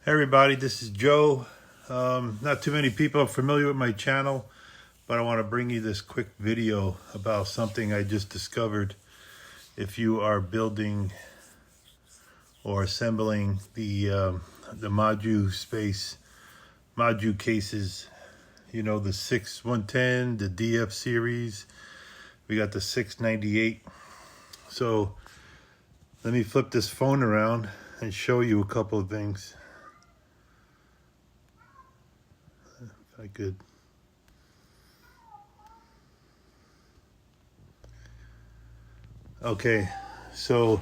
Hey everybody, this is Joe. Not too many people are familiar with my channel, but I want to bring you this quick video about something I just discovered. If you are building or assembling the Moducase, you know, the Sixth110, the DF series, we got the Sixth98. So let me flip this phone around and show you a couple of things. If I could. Okay, so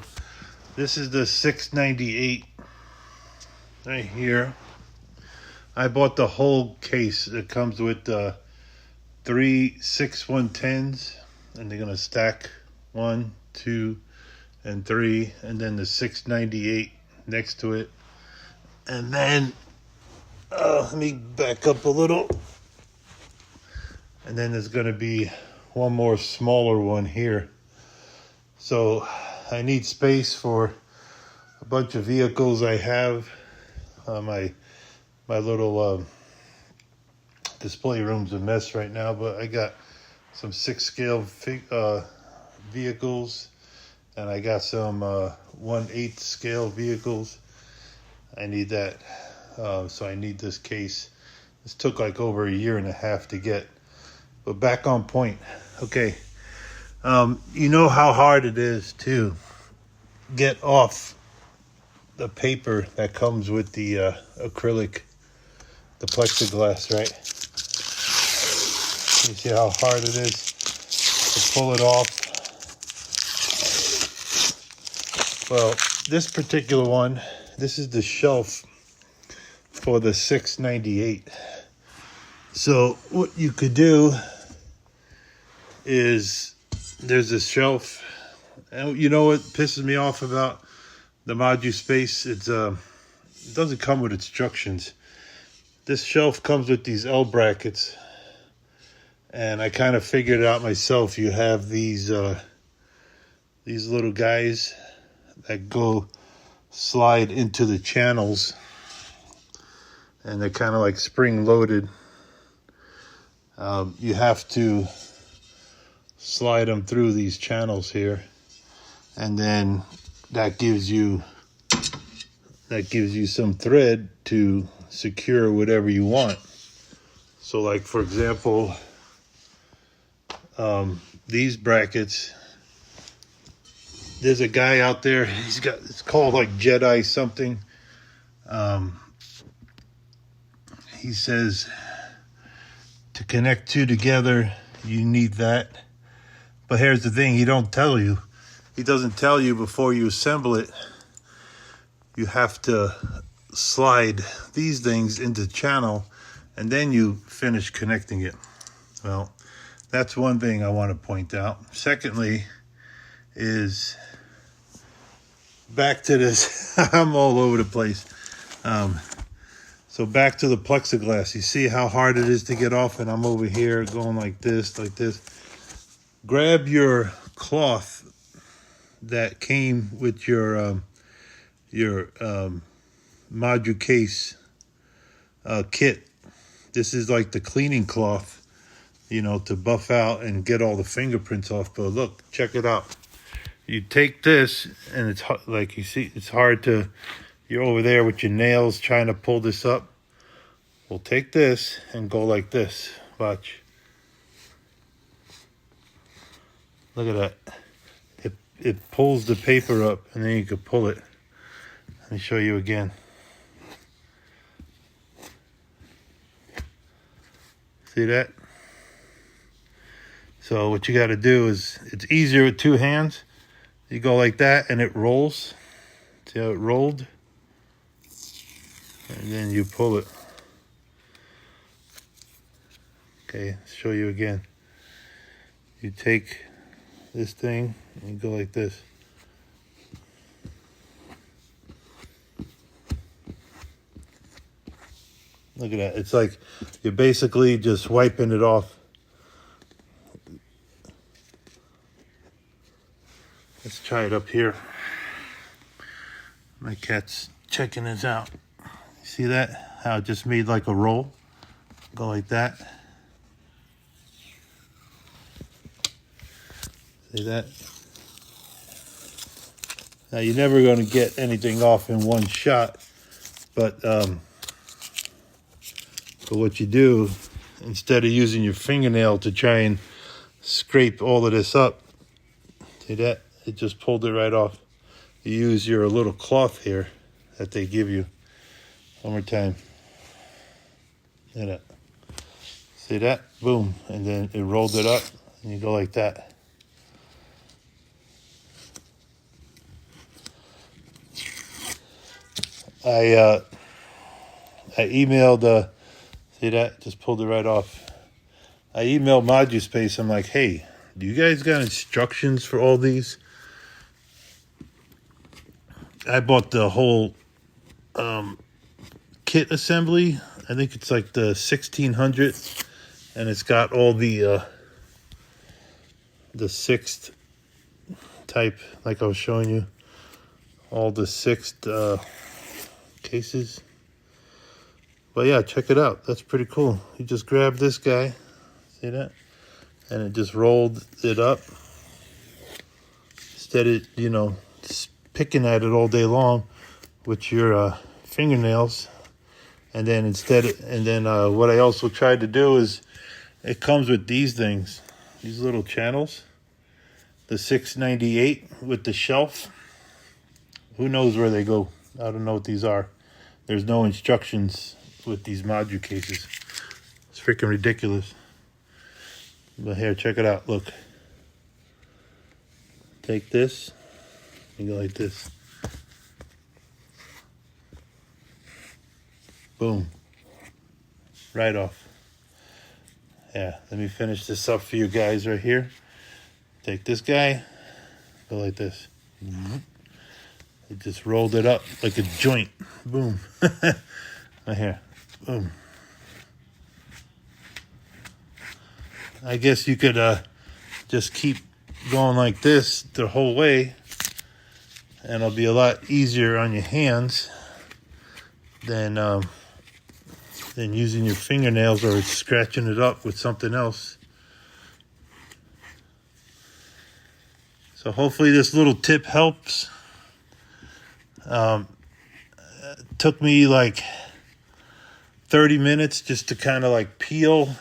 this is the Sixth98 right here. I bought the whole case. It comes with 3 Sixth110s, and they're gonna stack 1, 2, and 3, and then the Sixth98 next to it. And then let me back up a little. And then there's going to be one more smaller one here. So I need space for a bunch of vehicles I have. My little display room's a mess right now, but I got some 6-scale vehicles, and I got some 1/8 scale vehicles. I need that. So I need this case. This took like over 1.5 years to get, but back on point. Okay, you know how hard it is to get off the paper that comes with the acrylic, the plexiglass, right? You see how hard it is to pull it off? Well, this particular one, this is the shelf for the Sixth98. So what you could do is, there's this shelf, and you know what pisses me off about the Moducase? It doesn't come with instructions. This shelf comes with these L brackets, and I kind of figured it out myself. You have these little guys that go slide into the channels, and they're kind of like spring loaded. You have to slide them through these channels here, and then that gives you some thread to secure whatever you want. So like, for example, these brackets, there's a guy out there, it's called like Jedi something. He says to connect two together, you need that. But here's the thing, he doesn't tell you before you assemble it, you have to slide these things into the channel, and then you finish connecting it. Well, that's one thing I want to point out. Secondly is, back to this, I'm all over the place. So back to the plexiglass. You see how hard it is to get off, and I'm over here going like this, like this. Grab your cloth that came with your Moducase kit. This is like the cleaning cloth, you know, to buff out and get all the fingerprints off. But look, check it out. You take this, and it's like, you see, it's hard to, you're over there with your nails trying to pull this up. We'll take this and go like this. Watch. Look at that. It pulls the paper up, and then you can pull it. Let me show you again. See that? So what you got to do is, it's easier with 2 hands. You go like that, and it rolls. See how it rolled? And then you pull it. Okay, let's show you again. You take this thing and you go like this. Look at that. It's like you're basically just wiping it off. Let's try it up here. My cat's checking this out. See that? How it just made like a roll. Go like that. See that? Now you're never going to get anything off in one shot, but what you do, instead of using your fingernail to try and scrape all of this up, see that? It just pulled it right off. You use your little cloth here that they give you. One more time. See that? See that? Boom. And then it rolled it up, and you go like that. I emailed, see that? Just pulled it right off. I emailed Moducase. I'm like, hey, do you guys got instructions for all these? I bought the whole kit assembly. I think it's like the 1600, and it's got all the sixth type, like I was showing you, all the sixth cases. But yeah, check it out. That's pretty cool. You just grab this guy, see that? And it just rolled it up. Instead of, you know, picking at it all day long with your fingernails. And then what I also tried to do is, it comes with these things, these little channels, the 698 with the shelf. Who knows where they go? I don't know what these are. There's no instructions with these Moducases. It's freaking ridiculous. But here, check it out. Look. Take this. You go like this. Boom. Right off. Yeah, let me finish this up for you guys right here. Take this guy. Go like this. It just rolled it up like a joint. Boom. Right here. Boom. I guess you could just keep going like this the whole way, and it'll be a lot easier on your hands than using your fingernails or scratching it up with something else. So hopefully this little tip helps. It took me like 30 minutes just to kind of like peel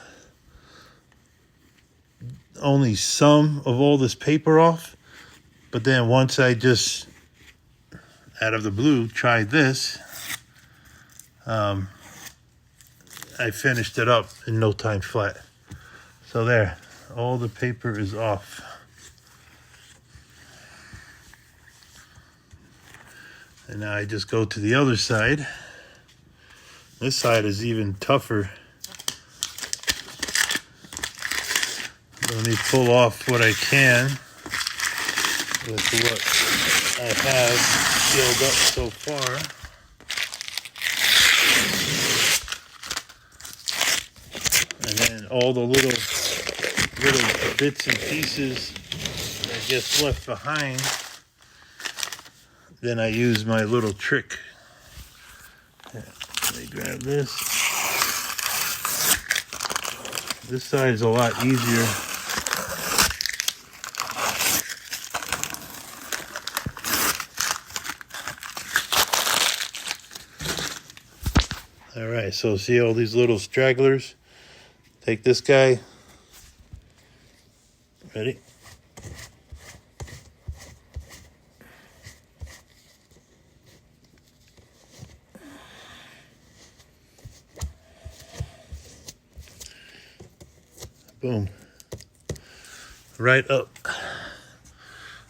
only some of all this paper off. But then once I just, out of the blue, tried this, I finished it up in no time flat. So there, all the paper is off. And now I just go to the other side. This side is even tougher. Let me pull off what I can with what I have sealed up so far. And then all the little bits and pieces that gets left behind, then I use my little trick. Let me grab this. This side is a lot easier. All right, so see all these little stragglers? Take this guy. Ready? Boom. Right up.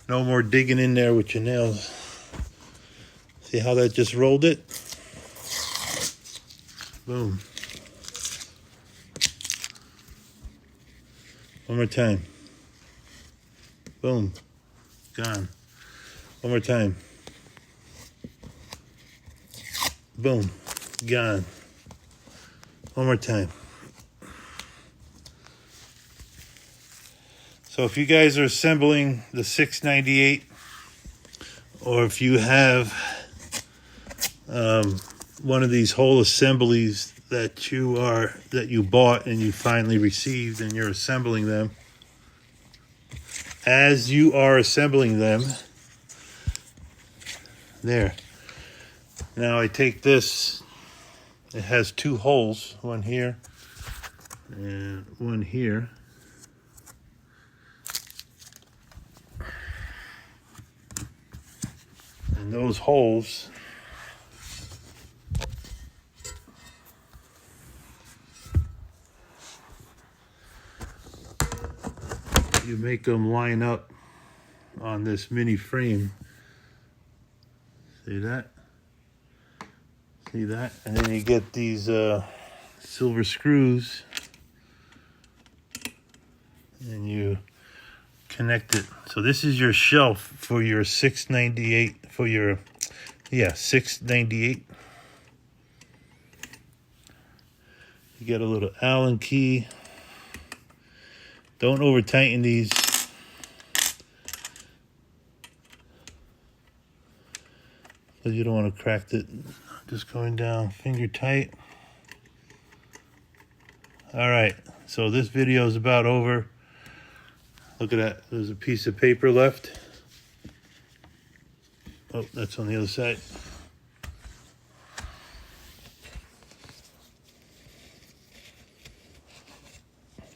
No more digging in there with your nails. See how that just rolled it? Boom. One more time. Boom. Gone. One more time. Boom. Gone. One more time. So if you guys are assembling the 698, or if you have one of these whole assemblies that you bought and you finally received, and you're assembling them. As you are assembling them, there. Now I take this, it has two holes, one here and one here. And those holes you make them line up on this mini frame. See that? See that? And then you get these silver screws and you connect it. So this is your shelf for your 698, for your, yeah, 698. You get a little Allen key. Don't over tighten these. Because you don't want to crack it. Just going down finger tight. Alright, so this video is about over. Look at that, there's a piece of paper left. Oh, that's on the other side.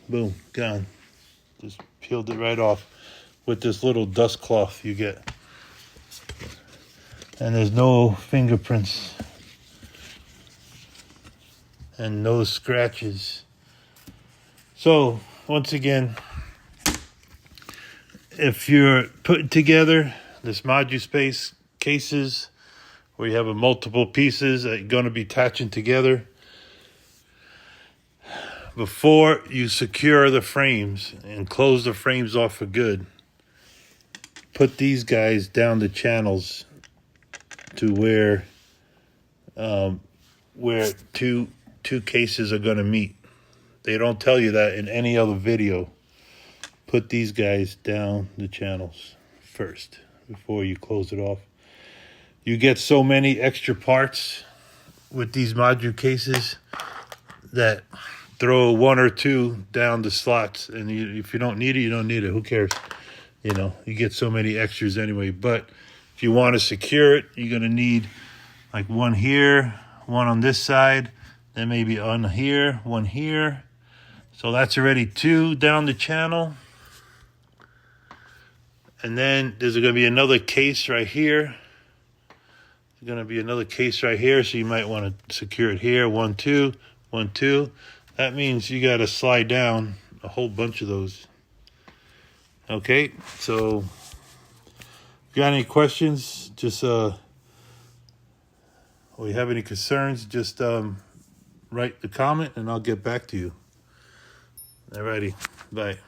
Boom, gone. Just peeled it right off with this little dust cloth you get. And there's no fingerprints and no scratches. So, once again, if you're putting together this Moducase cases where you have multiple pieces that you're going to be attaching together, before you secure the frames and close the frames off for good, put these guys down the channels to where two cases are going to meet. They don't tell you that in any other video. Put these guys down the channels first before you close it off. You get so many extra parts with these Moducases that throw one or two down the slots, and if you don't need it, you don't need it. Who cares? You know, you get so many extras anyway. But if you want to secure it, you're going to need like one here, one on this side, then maybe on here, one here. So that's already two down the channel. And then there's going to be another case right here. There's going to be another case right here, so you might want to secure it here. 1, 2, 1, 2. That means you got to slide down a whole bunch of those. Okay, so if you got any questions, just or you have any concerns, just write the comment and I'll get back to you. Alrighty, bye.